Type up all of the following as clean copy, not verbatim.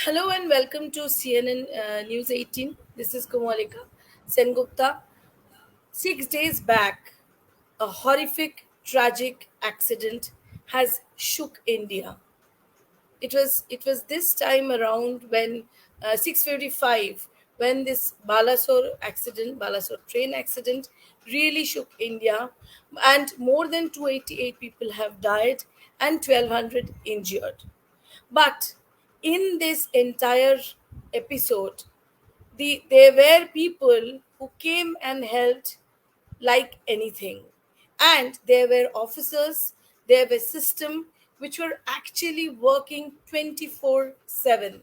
Hello and welcome to CNN News 18. This is Komalika Sengupta. 6 days back, a horrific, tragic accident has shook India. It was this time around when 6:55 when this Balasore train accident really shook India, and more than 288 people have died and 1,200 injured. But in this entire episode, there were people who came and helped like anything. And there were officers, there were system which were actually working 24/7.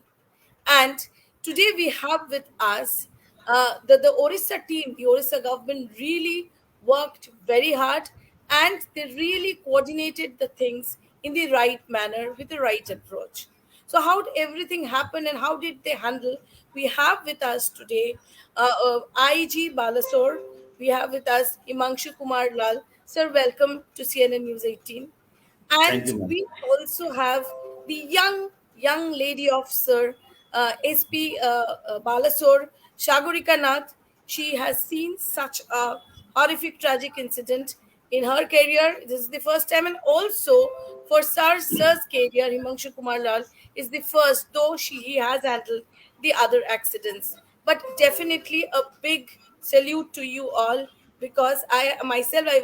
And today we have with us the Orissa team. The Orissa government really worked very hard, and they really coordinated the things in the right manner with the right approach. So, how did everything happen and how did they handle? We have with us today IG Balasore. We have with us Himanshu Kumar Lal. Sir, welcome to CNN News 18. Thank And you, ma'am. we also have the young lady officer, SP Balasore Shagurika Nath. She has seen such a horrific, tragic incident in her career. This is the first time, and also for Sir's career, Himanshu Kumar Lal is the first, though he has handled the other accidents. But definitely a big salute to you all, because I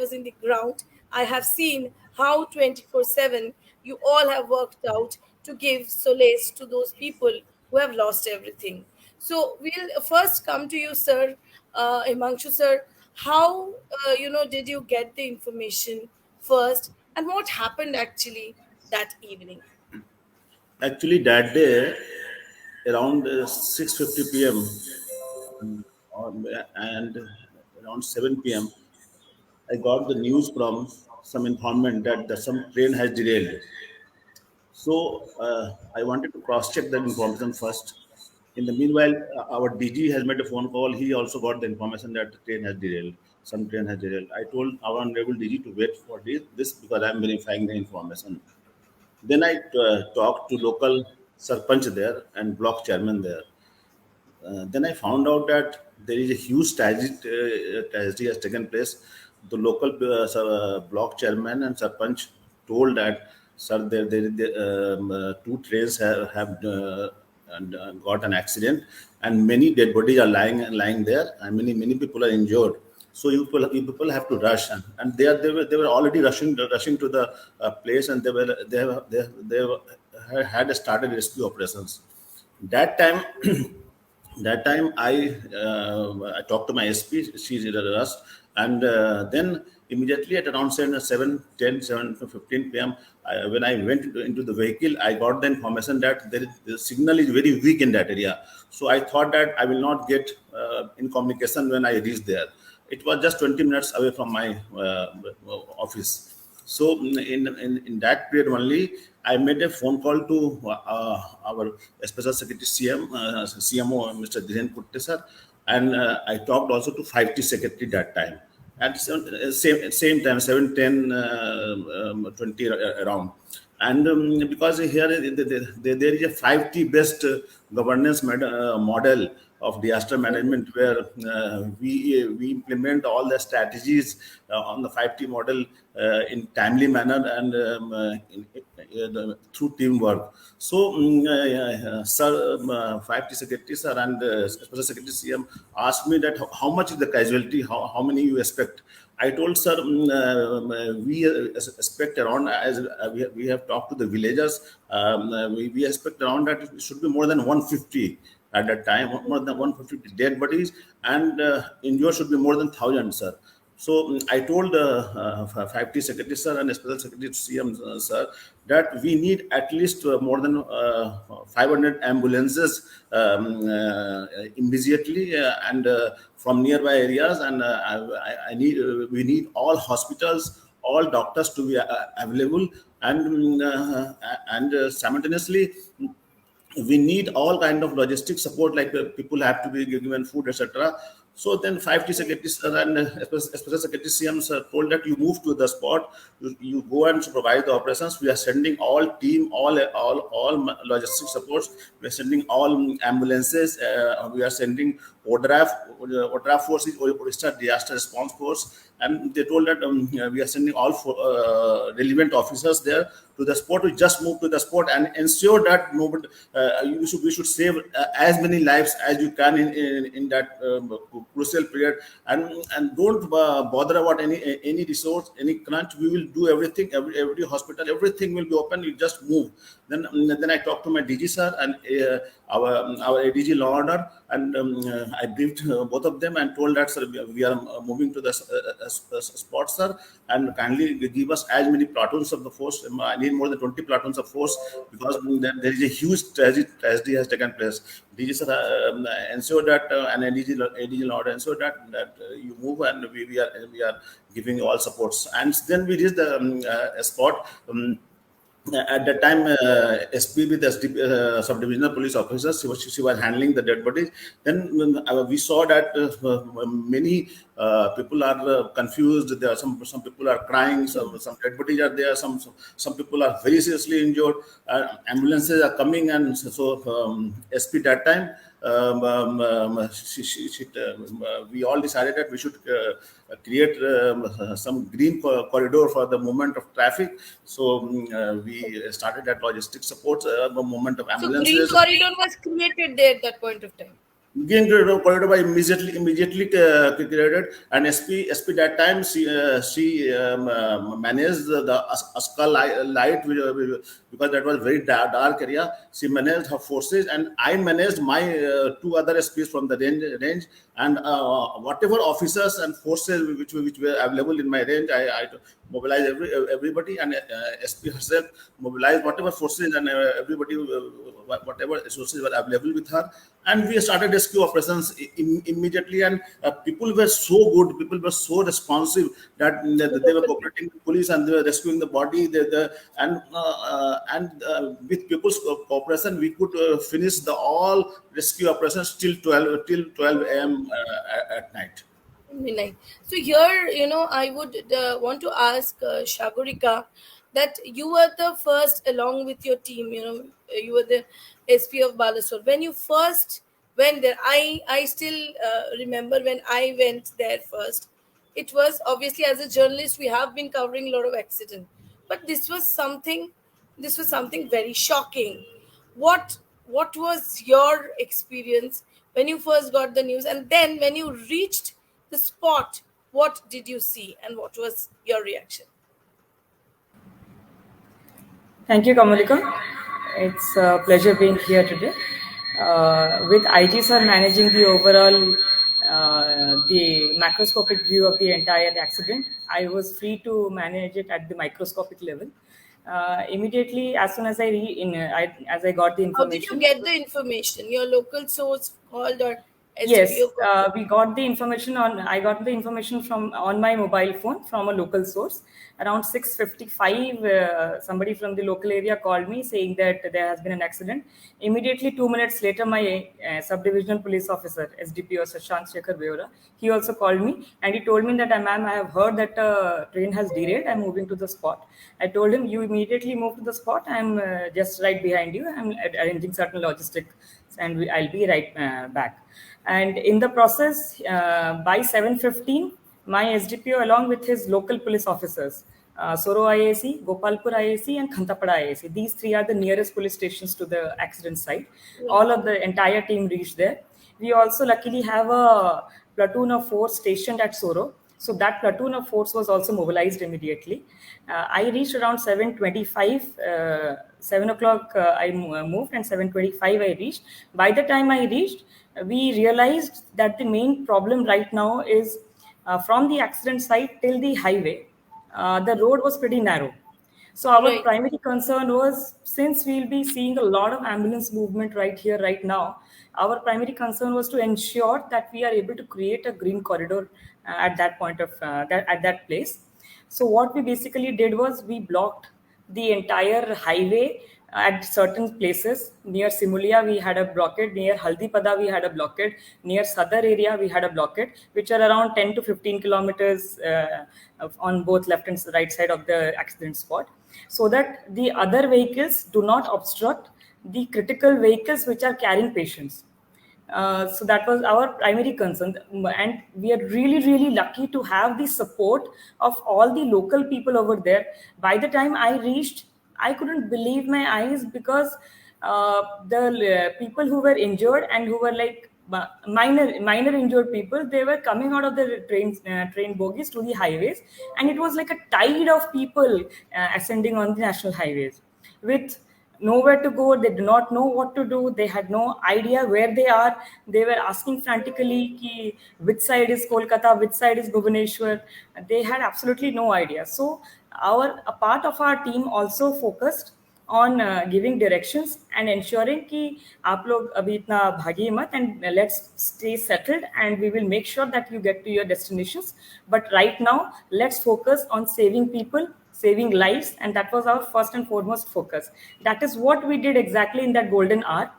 was in the ground. I have seen how 24/7 you all have worked out to give solace to those people who have lost everything. So we'll first come to you, sir, Himanshu sir. How did you get the information first, and what happened actually that evening? Actually, that day, around 6:50 p.m. And around 7 p.m., I got the news from some informant that some train has derailed. So I wanted to cross-check that information first. In the meanwhile, our DG has made a phone call. He also got the information that the train has derailed. Some train has derailed. I told our honorable DG to wait for this because I'm verifying the information. Then I talked to local sarpanch there and block chairman there. Then I found out that there is a huge tragedy has taken place. The local block chairman and sarpanch told that, sir, there two trains have got an accident, and many dead bodies are lying there, and many people are injured. So you people have to rush, and they were already rushing to the place, and they had started rescue operations. That time I talked to my SP. She did a rush, and then immediately at around 7:10, 7:15 p.m. When I went into the vehicle, I got the information that the signal is very weak in that area. So I thought that I will not get in communication when I reached there. It was just 20 minutes away from my office. So in that period only, I made a phone call to our Special Secretary CMO, Mr. Dhiren Putte sir, and I talked also to 5T Secretary that time. At same time, 7:10, 20 around. And because here there is a 5T based governance model of disaster management where we implement all the strategies on the 5T model in timely manner and through teamwork. So, sir, 5T secretary sir and special secretary CM asked me that how much is the casualty, how many you expect. I told sir, we expect around, as we have talked to the villagers, we expect around that it should be more than 150 at that time, more than 150 dead bodies, and injured should be more than 1,000, sir. So I told 5T Secretary sir and Special Secretary CM sir that we need at least more than 500 ambulances immediately and from nearby areas, and we need all hospitals, all doctors to be available, and simultaneously we need all kind of logistic support, like people have to be given food, etc. So then 5T Right. secretary sir and special secretary CM sir told that you move to the spot, you go and supervise the operations. We are sending all team, all logistic supports. We are sending all ambulances. We are sending ODRAF force is Odisha Disaster Response Force, and they told that we are sending all relevant officers there to the spot. We just move to the spot and ensure that nobody, we should save as many lives as you can in that crucial period, and don't bother about any resource, any crunch. We will do everything. Every hospital, everything will be open. You just move. Then I talked to my DG sir and our ADG Law Order, and I briefed both of them and told that sir, we are moving to the spot, sir, and kindly give us as many platoons of the force. I need more than 20 platoons of force, because there is a huge tragedy has taken place. DG sir ensure that and ADG Law Order ensure that you move, and we are giving you all supports. And then we reached the spot. At that time, SP with SDP, subdivisional police officers, she was handling the dead bodies. Then we saw that many people are confused. There are some people are crying. Some dead bodies are there. Some people are very seriously injured. Ambulances are coming, and SP that time. We all decided that we should create some green corridor for the movement of traffic. So we started that logistic support, movement of So green ambulances. corridor was created there at that point of time. Gain corridor by immediately created, and SP that time she managed the Aska light, because that was very dark area. She managed her forces, and I managed my two other SPs from the range, and whatever officers and forces which were available in my range, I mobilized everybody, and SP herself mobilized whatever forces and everybody, whatever resources were available with her, and we started rescue operations immediately. And people were so good, people were so responsive that they were Local people. cooperating with police, and they were rescuing the body. And with people's cooperation, we could finish the all rescue operations till 12 a.m. At night. Midnight. So here, I would want to ask Shagurika that you were the first, along with your team. You were the SP of Balasore. When you first went there, I still remember when I went there first. It was obviously, as a journalist, we have been covering a lot of accident, but this was something very shocking. What was your experience when you first got the news, and then when you reached the spot, what did you see and what was your reaction? Thank you, Kamalika. It's a pleasure being here today. With IG sir managing the overall, the macroscopic view of the entire accident, I was free to manage it at the microscopic level. Immediately, as soon as as I got the How did you information, get the information? Your local source called, or SDPO yes, called? we got the information on. I got the information from on my mobile phone from a local source. Around 6:55, somebody from the local area called me saying that there has been an accident. Immediately, 2 minutes later, my subdivisional police officer, SDPO Shashank Shekhar Beora, he also called me, and he told me that, ma'am, I have heard that train has derailed. I'm moving to the spot. I told him, you immediately move to the spot. I'm just right behind you. I'm arranging certain logistics, and I'll be right back. And in the process, by 7:15, my SDPO, along with his local police officers, Soro IAC, Gopalpur IAC, and Khantapada IAC, these three are the nearest police stations to the accident site. Right. All of the entire team reached there. We also luckily have a platoon of force stationed at Soro. So that platoon of force was also mobilized immediately. I reached around 7:25. 7 o'clock I moved, and 7:25 I reached. By the time I reached, we realized that the main problem right now is from the accident site till the highway. The road was pretty narrow. So our Right. primary concern was, since we'll be seeing a lot of ambulance movement right here, right now, our primary concern was to ensure that we are able to create a green corridor at that point of at that place. So what we basically did was we blocked the entire highway at certain places. Near Simulia, we had a blockade. Near Haldipada, we had a blockade. Near Sadar area, we had a blockade, which are around 10 to 15 kilometers on both left and right side of the accident spot, so that the other vehicles do not obstruct the critical vehicles which are carrying patients. So that was our primary concern, and we are really, really lucky to have the support of all the local people over there. By the time I reached, I couldn't believe my eyes, because the people who were injured and who were like minor injured people, they were coming out of the train bogies to the highways, and it was like a tide of people ascending on the national highways with nowhere to go. They do not know what to do. They had no idea where they are. They were asking frantically ki, which side is Kolkata, which side is Bhubaneswar. They had absolutely no idea. So a part of our team also focused on giving directions and ensuring कि आप लोग अभी इतना भागिए मत, and let's stay settled, and we will make sure that you get to your destinations. But right now, let's focus on saving people, saving lives, and that was our first and foremost focus. That is what we did exactly in that golden hour.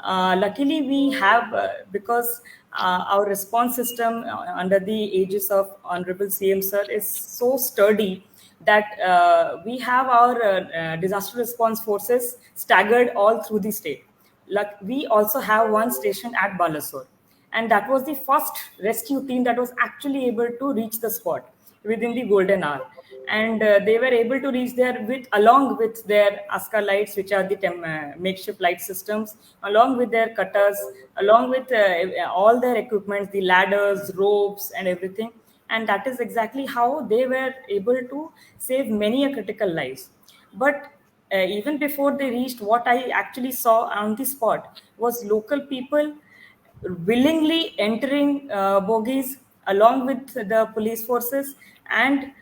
Luckily, we have, because our response system under the aegis of Honorable CM Sir is so sturdy that we have our disaster response forces staggered all through the state. Like, we also have one station at Balasore, and that was the first rescue team that was actually able to reach the spot within the golden hour. And they were able to reach there with, along with their ASCA lights, which are the makeshift light systems, along with their cutters, along with all their equipment, the ladders, ropes, and everything. And that is exactly how they were able to save many a critical lives. But even before they reached, what I actually saw on the spot was local people willingly entering bogies along with the police forces, and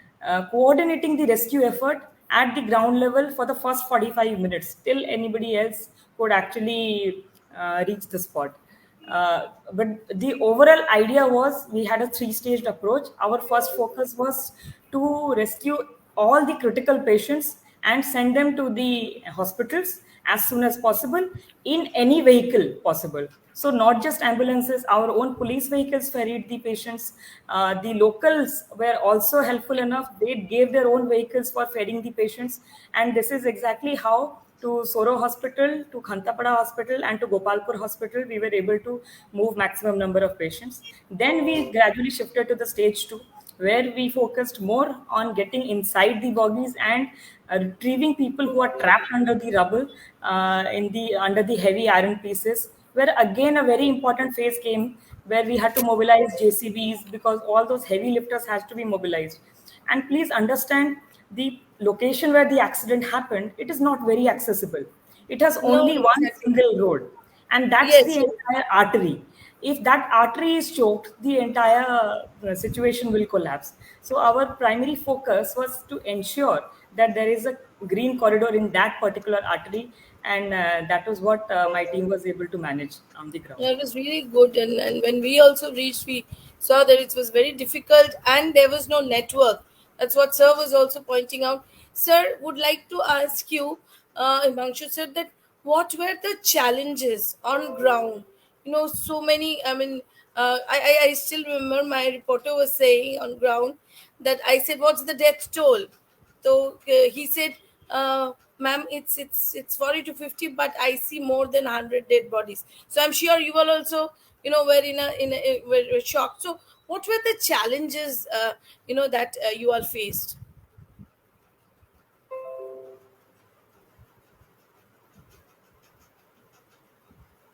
coordinating the rescue effort at the ground level for the first 45 minutes till anybody else could actually reach the spot. But the overall idea was, we had a three-staged approach. Our first focus was to rescue all the critical patients and send them to the hospitals as soon as possible in any vehicle possible. So not just ambulances, our own police vehicles ferried the patients. The locals were also helpful enough. They gave their own vehicles for ferrying the patients. And this is exactly how, to Soro Hospital, to Khantapada Hospital, and to Gopalpur Hospital, we were able to move maximum number of patients. Then we gradually shifted to the stage 2, where we focused more on getting inside the bogies and retrieving people who are trapped under the rubble, under the heavy iron pieces, where again a very important phase came, where we had to mobilize JCBs, because all those heavy lifters had to be mobilized. And please understand, the location where the accident happened, it is not very accessible. It has No, only one exactly. single road, and that's the Yes, yes. entire artery. If that artery is choked, the entire situation will collapse. So our primary focus was to ensure that there is a green corridor in that particular artery, and that was what my team was able to manage on the ground. Yeah, it was really good. And when we also reached, we saw that it was very difficult and there was no network. That's what Sir was also pointing out. Sir, would like to ask you, Himanshu said that what were the challenges on ground? So many, I still remember my reporter was saying on ground that I said, what's the death toll? So he said, "Ma'am, it's 40 to 50, but I see more than 100 dead bodies." So I'm sure you all also, were were shocked. So what were the challenges, that you all faced?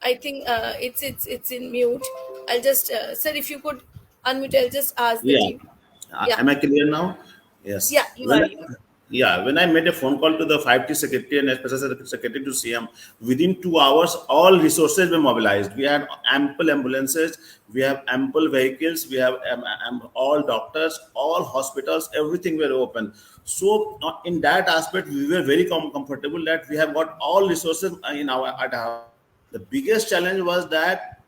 I think it's in mute. I'll just, sir, if you could unmute, I'll just ask the Yeah. team. Yeah, Am I clear now? yeah, Yes. you are. You are. Yeah, when I made a phone call to the 5T secretary and special secretary to CM, within 2 hours, all resources were mobilized. We had ample ambulances, we have ample vehicles, we have all doctors, all hospitals, everything were open. So, in that aspect, we were very comfortable that we have got all resources in our at our. The biggest challenge was that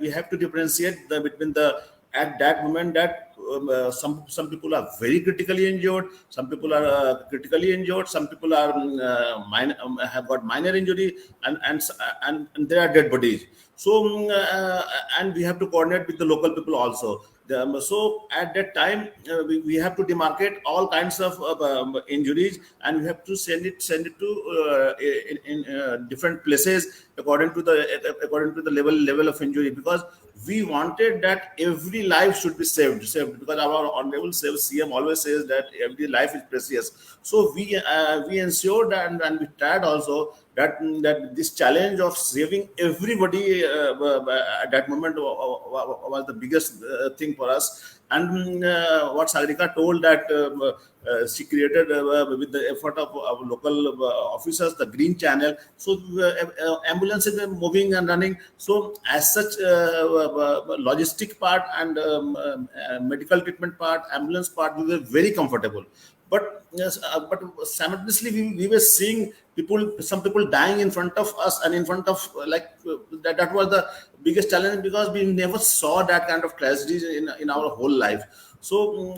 we have to differentiate between the at that moment that some people are very critically injured, some people are critically injured, some people are have got minor injury, and there are dead bodies. So and we have to coordinate with the local people also. So at that time, we have to demarcate all kinds of injuries, and we have to send it to in different places according to the level of injury, because we wanted that every life should be saved, because our honorable CM always says that every life is precious. So we ensured, and we tried also that this challenge of saving everybody at that moment was the biggest thing for us. And what Sagrika told, that she created with the effort of local officers the green channel, so ambulances were moving and running. So as such, logistic part and medical treatment part, ambulance part, we were very comfortable. But yes, but simultaneously we were seeing some people dying in front of us, and in front of that was the biggest challenge, because we never saw that kind of tragedies in our whole life. So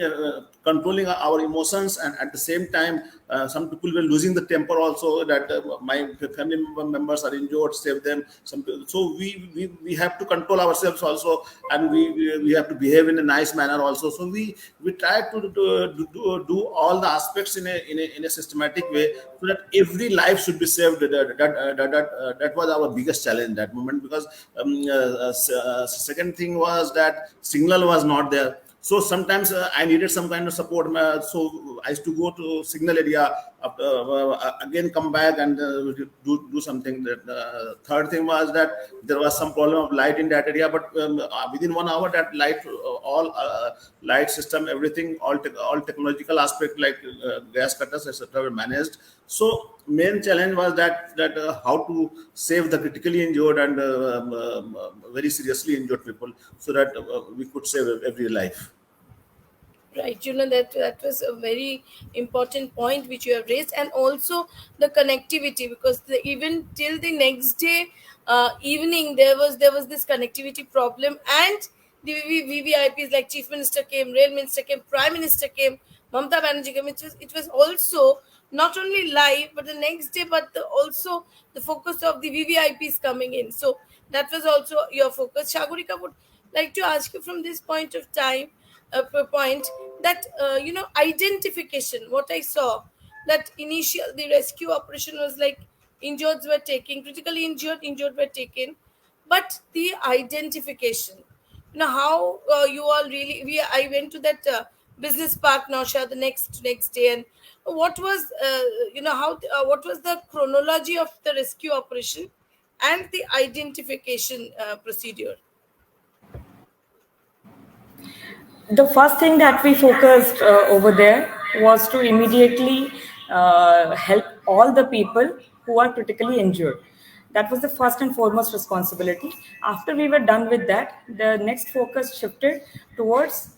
controlling our emotions, and at the same time some people were losing the temper also, that my family members are injured, save them. So we have to control ourselves also, and we have to behave in a nice manner also. So we try to do all the aspects in a systematic way, so that every life should be saved. That was our biggest challenge that moment, because second thing was that signal was not there. So sometimes I needed some kind of support. So I used to go to signal area, after, again come back and do something. That third thing was that there was some problem of light in that area, but within 1 hour that light, all light system, everything, all technological aspect like gas cutters, etc., were managed. So main challenge was that how to save the critically injured and very seriously injured people, so that we could save every life. Right, that was a very important point which you have raised, and also the connectivity, because even till the next day evening there was this connectivity problem, and the VVIPs like Chief Minister came, Rail Minister came, Prime Minister came, Mamta Banerjee came. It was also not only live but the next day, but also the focus of the VVIPs coming in. So that was also your focus. Shagurika would like to ask you from this point of time, point, that identification, what I saw, that initial the rescue operation was like injured were taken, critically injured were taken, but the identification, how you all really, I went to that business park Nausha the next day, and what was how what was the chronology of the rescue operation and the identification procedure? The first thing that we focused over there was to immediately help all the people who are critically injured. That was the first and foremost responsibility. After we were done with that, the next focus shifted towards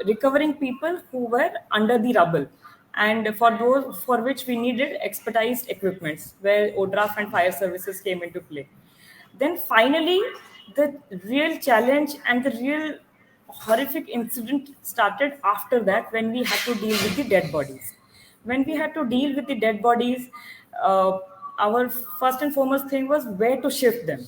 recovering people who were under the rubble, and for those for which we needed expertized equipments, where ODRAF and fire services came into play. Then finally, the real challenge and the real horrific incident started after that, when we had to deal with the dead bodies. When we had to deal with the dead bodies, our first and foremost thing was where to shift them.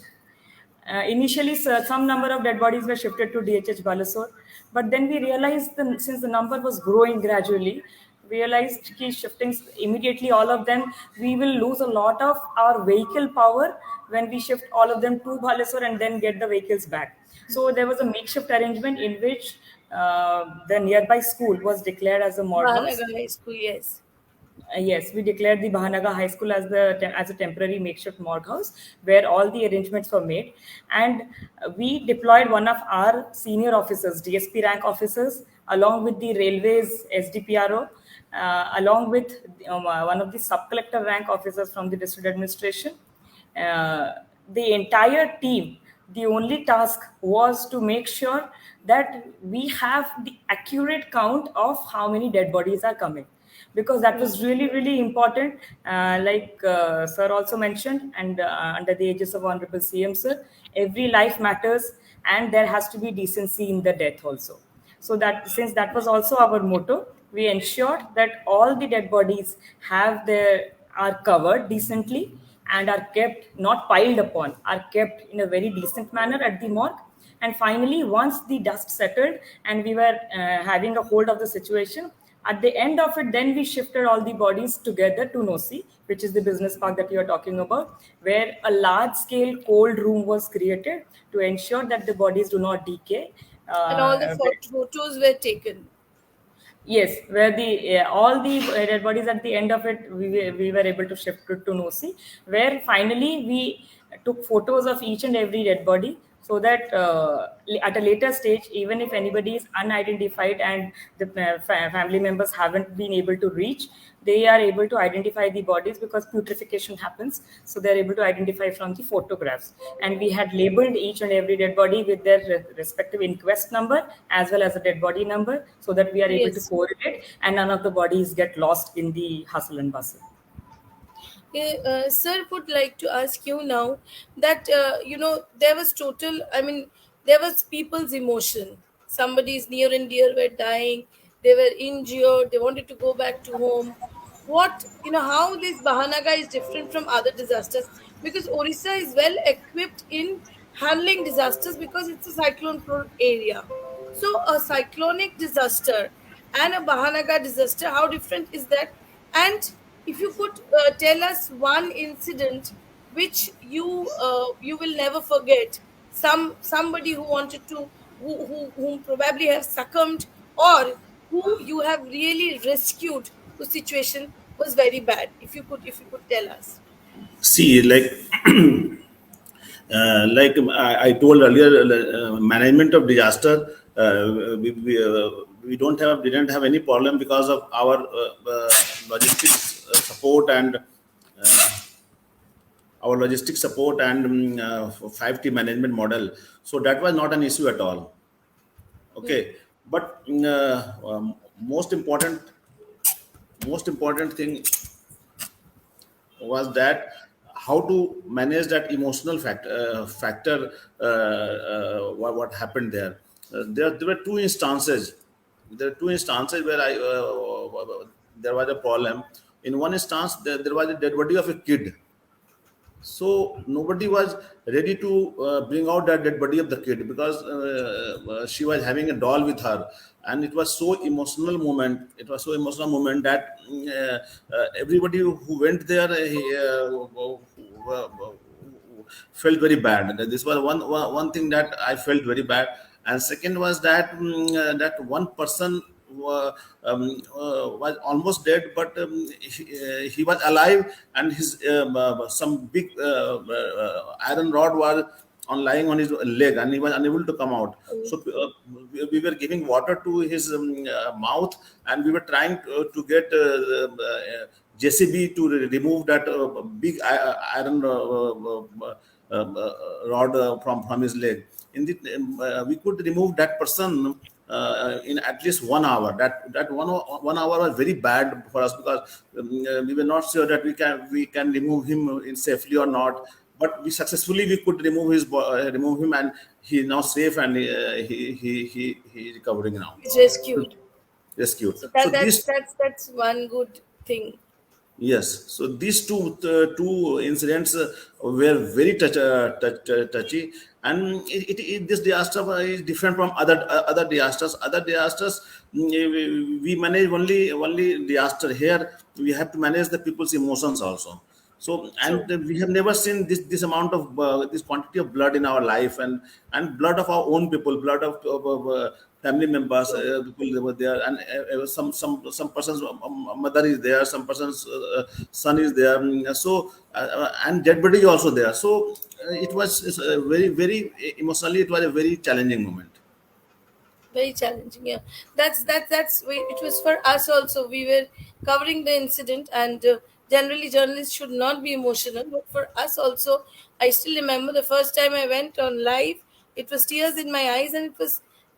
Initially, some number of dead bodies were shifted to DHH Balasore, but then we realized since the number was growing gradually, realized कि shifting immediately all of them, we will lose a lot of our vehicle power when we shift all of them to Balasore and then get the vehicles back. So there was a makeshift arrangement in which the nearby school was declared as a morgue house. Mahanagar High School, yes. Yes, we declared the Bahanaga High School as as a temporary makeshift morgue house, where all the arrangements were made, and we deployed one of our senior officers, DSP rank officers, along with the railways SDPRO, along with one of the sub collector rank officers from the district administration. The entire team, the only task was to make sure that we have the accurate count of how many dead bodies are coming, because that was really really important. Like sir also mentioned, and under the aegis of honorable CM sir, every life matters. and there has to be decency in the death also. So that, since that was also our motto, we ensured that all the dead bodies have their are covered decently and are kept, not piled upon, are kept in a very decent manner at the morgue. And finally, once the dust settled and we were having a hold of the situation, at the end of it, then we shifted all the bodies together to Nosi, which is the business park that you are talking about, where a large scale cold room was created to ensure that the bodies do not decay. And all the Where photos were taken. Yes, where the all the dead bodies at the end of it, we were able to shift it to Nosi, where finally we took photos of each and every dead body, so that at a later stage, even if anybody is unidentified and the family members haven't been able to reach, they are able to identify the bodies because putrefaction happens. So they're able to identify from the photographs. And we had labeled each and every dead body with their respective inquest number as well as a dead body number, so that we are able to Yes. correlate and none of the bodies get lost in the hustle and bustle. Sir, would like to ask you now that there was total. I mean, there was people's emotion. Somebody's near and dear were dying. They were injured. They wanted to go back to home. What how this Bahanaga is different from other disasters, because Orissa is well equipped in handling disasters because it's a cyclone prone area. So a cyclonic disaster and a Bahanaga disaster, how different is that? And if you could tell us one incident which you will never forget, somebody who wanted to whom probably have succumbed, or who you have really rescued whose situation was very bad. If you could tell us. See, I told earlier, management of disaster, we don't have didn't have any problem because of our logistics support and our logistic support and 5T management model. So that was not an issue at all. Hmm. Okay, but most important thing was that how to manage that emotional factor what happened there. There were two instances. There were two instances where there was a problem. In one instance, there was a dead body of a kid, so nobody was ready to bring out that dead body of the kid because she was having a doll with her, and it was so emotional moment. It was so emotional moment that everybody who went there felt very bad. This was one thing that I felt very bad. And second was that that one person was almost dead, but he was alive, and his some big iron rod was on lying on his leg, and he was unable to come out. Oh, So we were giving water to his mouth, and we were trying to get JCB to remove that big iron rod from his leg. We could remove that person in at least 1 hour. That 1 hour was very bad for us because we were not sure that we can remove him in safely or not. But we could remove him, and he is now safe, and he is recovering now. he's rescued. Rescued. So So that's one good thing. yes, so these two incidents were very touchy, and this disaster is different from other disasters. Other disasters, we manage only disaster. Here we have to manage the people's emotions also. So, True. and we have never seen this amount of this quantity of blood in our life, and blood of our own people, blood of family members, True. people that were there, and some persons mother is there, some persons son is there. So and dead body is also there. So it was very emotionally, it was a very challenging moment. Very challenging. Yeah, it was for us also. We were covering the incident, and generally journalists should not be emotional, but for us also, I still remember the first time I went on live. It was tears in my eyes, and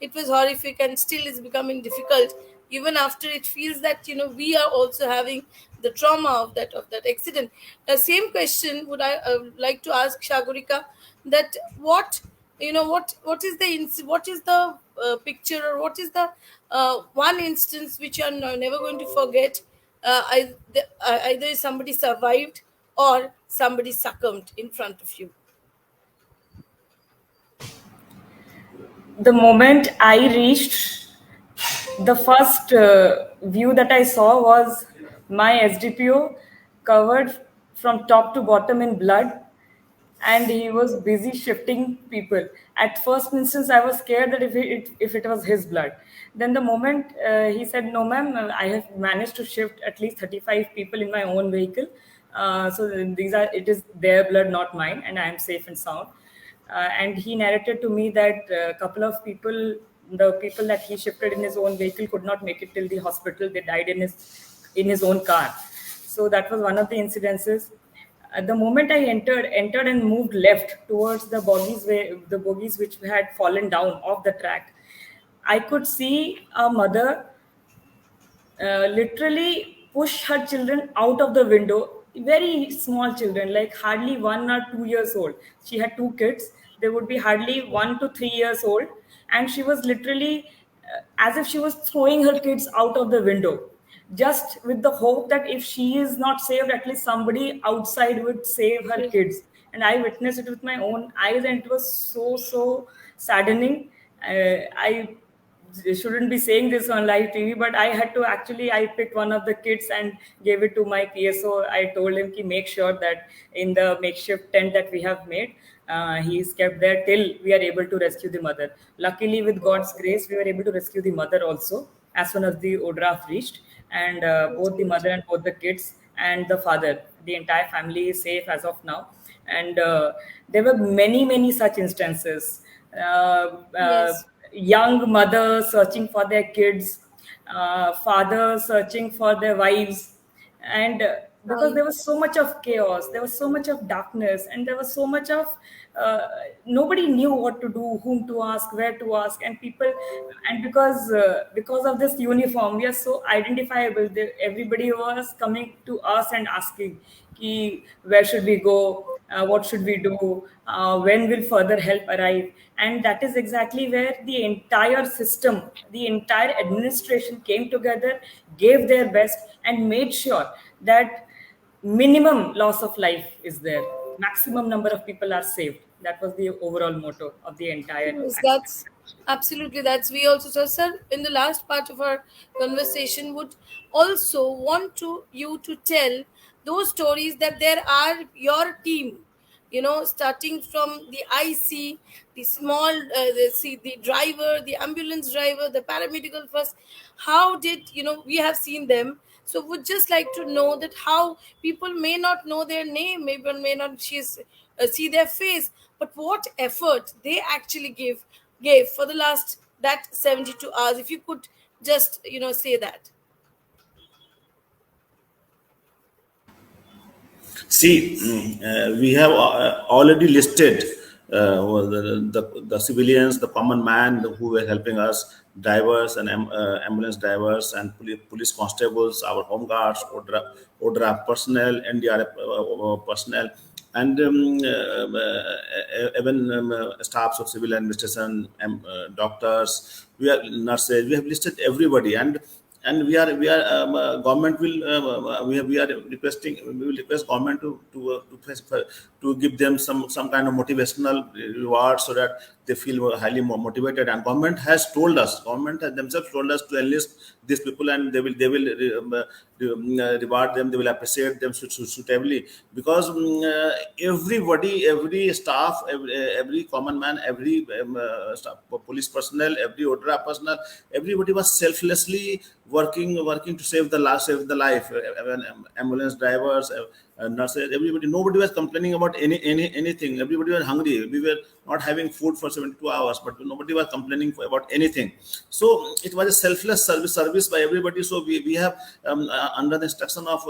it was horrific, and still is becoming difficult. Even after, it feels that we are also having the trauma of that accident. Same question would I like to ask Shagurika, that what what is the picture, or what is the one instance which you are never going to forget? Either somebody survived or somebody succumbed in front of you. The moment I reached, the first view that I saw was my SDPO covered from top to bottom in blood, and he was busy shifting people. At first instance, I was scared that if it was his blood. Then the moment he said, "No, ma'am, I have managed to shift at least 35 people in my own vehicle. So it is their blood, not mine, and I am safe and sound." And he narrated to me that a couple of people, the people that he shifted in his own vehicle, could not make it till the hospital. They died in his own car. So that was one of the incidences. At the moment I entered and moved left towards the bogies which had fallen down off the track, I could see a mother literally push her children out of the window. Very small children, like hardly 1 or 2 years old. She had two kids. They would be hardly 1 to 3 years old, and she was literally as if she was throwing her kids out of the window, just with the hope that if she is not saved, at least somebody outside would save her Okay. kids. And I witnessed it with my own eyes, and it was so saddening. I shouldn't be saying this on live TV, but I had to actually, I picked one of the kids and gave it to my PSO. I told him to make sure that in the makeshift tent that we have made, he is kept there till we are able to rescue the mother. Luckily, with God's grace, we were able to rescue the mother also as soon as the ODRAF reached, and That's both the great. mother and both the kids and the father, the entire family is safe as of now. And there were many such instances. Uh, uh, Yes. Young mothers searching for their kids, fathers searching for their wives, and because Right. there was so much of chaos, there was so much of darkness, and there was so much of uh, nobody knew what to do, whom to ask, where to ask, and people, and because of this uniform, we are so identifiable. Everybody was coming to us and asking, Ki, where should we go? What should we do? When will further help arrive? And that is exactly where the entire system, the entire administration came together, gave their best, and made sure that minimum loss of life is there. Maximum number of people are saved. That was the overall motto of the entire Yes, accident. that's absolutely, that's we also so, sir, in the last part of our conversation would also want to you to tell those stories that there are your team, starting from the IC, the small the driver, the ambulance driver, the paramedical first. How did we have seen them, so would just like to know that how people may not know their name, maybe may not see their face, but what effort they actually gave for the last that 72 hours, if you could just say that. See, we have already listed the civilians, the common man who were helping us, drivers and ambulance drivers and police constables, our home guards, ODRA personnel, NDRF personnel, and even staffs of civil administration, doctors, we are nurses. We have listed everybody, and government will we are requesting, we will request government to give them some kind of motivational reward so that they feel highly more motivated. And government has themselves told us to enlist these people, and they will reward them, they will appreciate them suitably, because everybody, every staff, every common man, every staff, police personnel, every ODRA personnel, everybody was selflessly working to save the life. Ambulance drivers, nurses, everybody, nobody was complaining about anything. Everybody was hungry. We were not having food for 72 hours, but nobody was complaining about anything. So it was a selfless service by everybody. So we have under the instruction of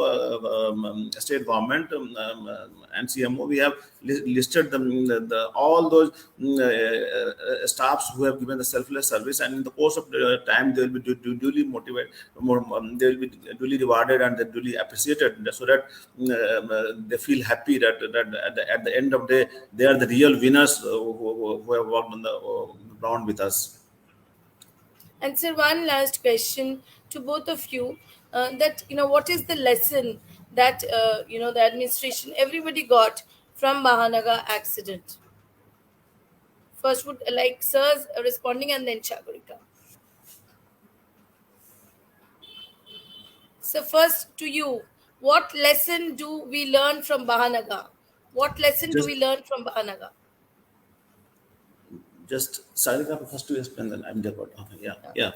state government, and CMO, we have listed all those staffs who have given the selfless service, and in the course of the time they will be duly motivated, they will be duly rewarded, and they duly appreciated, so that they feel happy that at the end of the day they are the real winners who have worked on the ground with us. And sir, one last question to both of you: that what is the lesson that the administration, everybody got from Mahanaga accident? First, would like sirs responding, and then Chagurika. So first to you, what lesson do we learn from Bahanaga? What lesson do Just we learn from Bahanaga? just Sarika first to explain, then I'm there. Yeah, Yeah. yeah.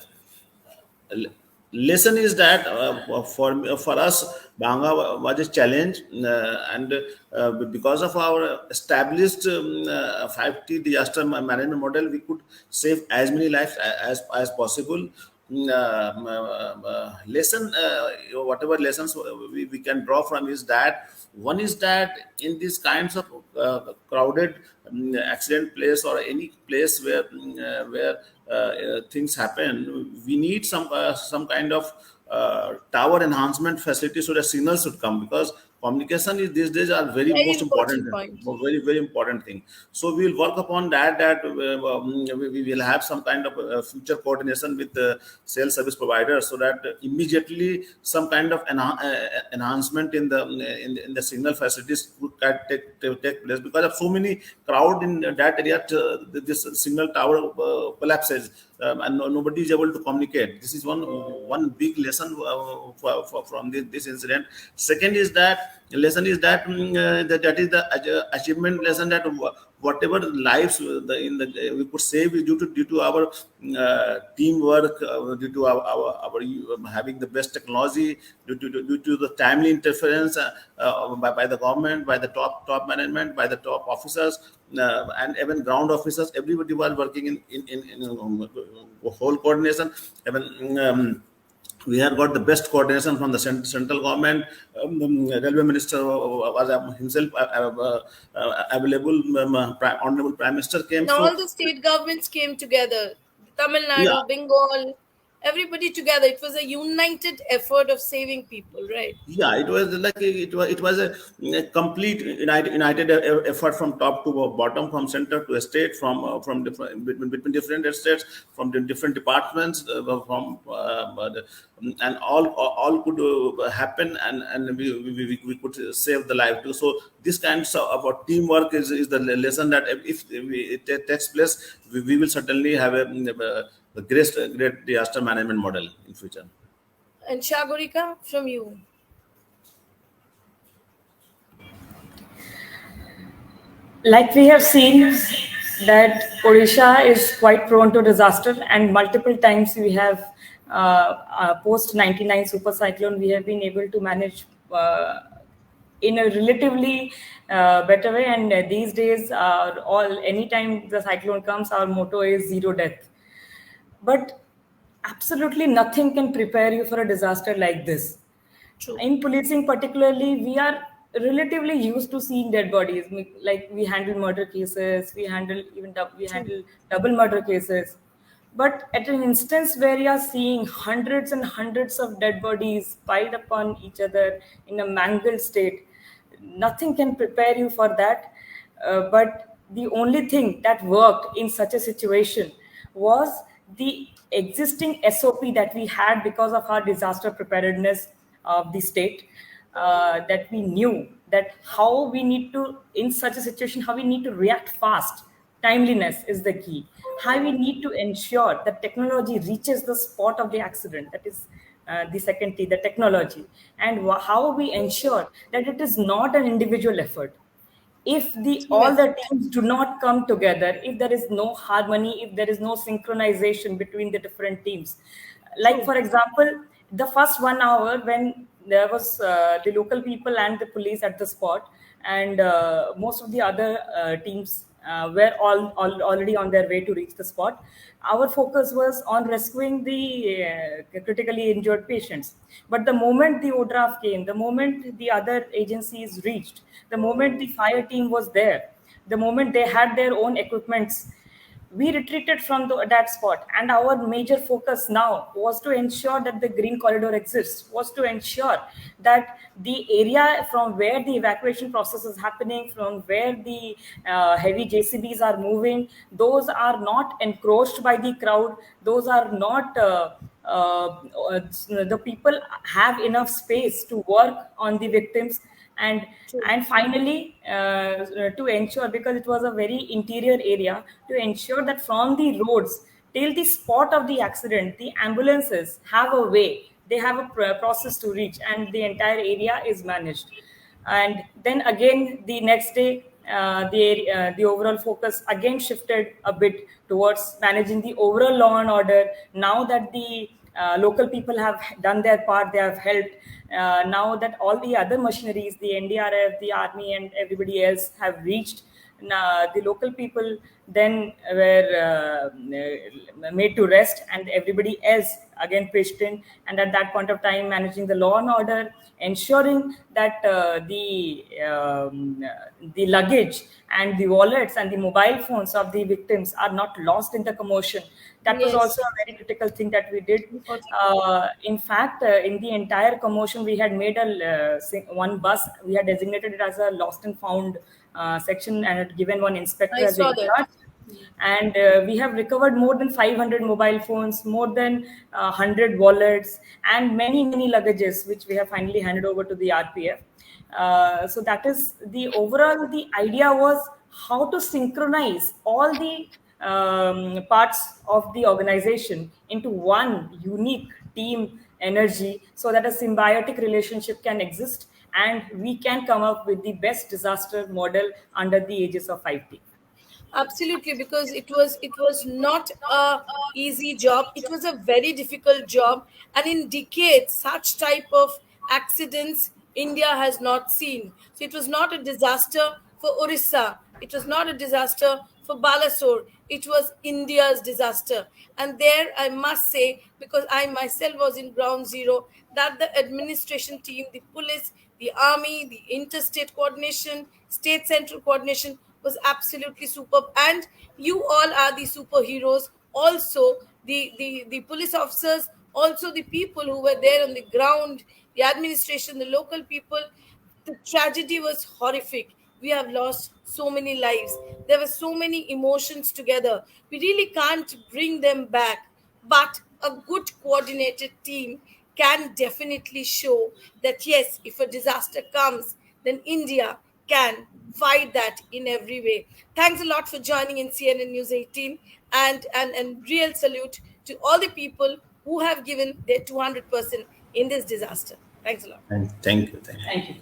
L- Lesson is that for us banga was a challenge, and because of our established 5T disaster management model, we could save as many lives as possible. Lesson, whatever lessons we can draw from is that one is that in these kinds of crowded accident place or any place where things happen, we need some kind of tower enhancement facility so that signals should come, because communication is these days are very Very most important, important point. very important thing. So we will work upon that we will have some kind of future coordination with the sales service providers, so that immediately some kind of enhancement in the signal facilities could take place, because of so many crowd in that area. This signal tower collapses, and nobody is able to communicate. This is one big lesson from this incident. Second is that lesson is that that is the achievement lesson, that whatever lives we could save is due to our teamwork, due to our having the best technology, due to the timely interference by the government, by the top management, by the top officers, and even ground officers. Everybody was working in whole coordination. Even we have got the best coordination from the central government. Railway minister was himself available. Honorable Prime Minister came. And all So the state governments came together. Tamil yeah, Nadu, Bengal, everybody together. It was a united effort of saving people, right? yeah, it was like it was a complete united effort from top to bottom, from center to state, from different between different states, from the different departments, and all could happen, and we could save the life too. So this kind of teamwork is the lesson that if it takes place, we will certainly have a great disaster management model in future. And Shagorika, from you. Like we have seen that Odisha is quite prone to disaster, and multiple times we have post 99 super cyclone we have been able to manage in a relatively better way. And these days, all anytime the cyclone comes, our motto is zero death. But absolutely nothing can prepare you for a disaster like this. True. In policing particularly, we are relatively used to seeing dead bodies. Like we handle murder cases, we handle we True. handle double murder cases. But at an instance where you are seeing hundreds and hundreds of dead bodies piled upon each other in a mangled state, nothing can prepare you for that. But the only thing that worked in such a situation was the existing SOP that we had because of our disaster preparedness of the state. That we knew that how we need to, in such a situation, how we need to react fast. Timeliness is the key. How we need to ensure that technology reaches the spot of the accident. That is the second T, the technology. And how we ensure that it is not an individual effort. If the Team all the effort. teams do not come together, if there is no harmony, if there is no synchronization between the different teams, like True. for example, the first 1 hour when there was the local people and the police at the spot, and most of the other teams were already on their way to reach the spot. Our focus was on rescuing the critically injured patients. But the moment the ODRAF came, the moment the other agencies reached, the moment the fire team was there, the moment they had their own equipments, we retreated from that spot, and our major focus now was to ensure that the green corridor exists, was to ensure that the area from where the evacuation process is happening, from where the heavy JCBs are moving, those are not encroached by the crowd, those are not the people have enough space to work on the victims. and True. and finally, to ensure, because it was a very interior area, to ensure that from the roads till the spot of the accident, the ambulances have a way, they have a process to reach, and the entire area is managed. And then again, the next day, the overall focus again shifted a bit towards managing the overall law and order. Now that the local people have done their part, they have helped. Now that all the other machineries, the NDRF, the army, and everybody else have reached, the local people then were made to rest, and everybody else again pitched in. And at that point of time, managing the law and order, ensuring that the luggage and the wallets and the mobile phones of the victims are not lost in the commotion. That was also Yes. a very critical thing that we did. Important. In fact, in the entire commotion, we had made one bus. We had designated it as a lost and found section, and had given one inspector I as saw in that. charge. And we have recovered more than 500 mobile phones, more than 100 wallets, and many luggages, which we have finally handed over to the RPF. So that is the overall. The idea was how to synchronize all the parts of the organization into one unique team energy, so that a symbiotic relationship can exist, and we can come up with the best disaster model under the aegis of 5T. Absolutely, because it was not a easy job. It was a very difficult job, and in decades, such type of accidents India has not seen. So it was not a disaster for Orissa. It was not a disaster for Balasore. It was India's disaster, and there I must say, because I myself was in ground zero, that the administration team, the police, the army, the interstate coordination, state central coordination was absolutely superb. And you all are the superheroes. Also, the police officers, also the people who were there on the ground, the administration, the local people. The tragedy was horrific. We have lost so many lives. There were so many emotions together. We really can't bring them back. But a good coordinated team can definitely show that yes, if a disaster comes, then India can fight that in every way. Thanks a lot for joining in CNN News 18, and real salute to all the people who have given their 200% in this disaster. Thanks a lot. And thank you. Thank you. Thank you.